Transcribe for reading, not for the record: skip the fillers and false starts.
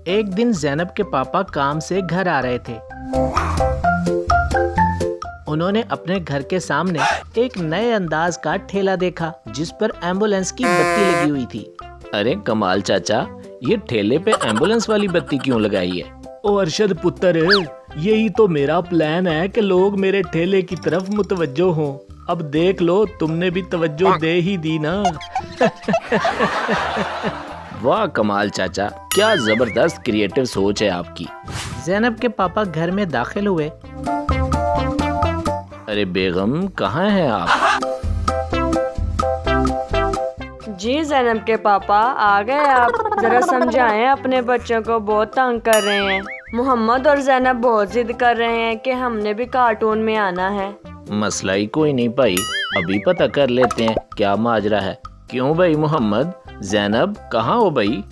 एक दिन ज़ैनब के पापा काम से घर आ रहे थे। उन्होंने अपने घर के सामने एक नए अंदाज का ठेला देखा जिस पर एम्बुलेंस की बत्ती लगी हुई थी। अरे कमाल चाचा, ये ठेले पे एम्बुलेंस वाली बत्ती क्यों लगाई है? ओ अरशद पुत्र, यही तो मेरा प्लान है कि लोग मेरे ठेले की तरफ मुतवज्जो हों। अब देख लो, तुमने भी तवज्जो दे ही दी ना। वाह कमाल चाचा, क्या जबरदस्त क्रिएटिव सोच है आपकी। ज़ैनब के पापा घर में दाखिल हुए। अरे बेगम, कहाँ हैं आप? जी ज़ैनब के पापा, आ गए आप। जरा समझाएं, अपने बच्चों को बहुत तंग कर रहे हैं। मोहम्मद और ज़ैनब बहुत जिद कर रहे हैं कि हमने भी कार्टून में आना है। मसला ही कोई नहीं भाई, अभी पता कर लेते हैं क्या माजरा है। क्यों भाई मोहम्मद, ज़ैनब कहाँ हो भाई?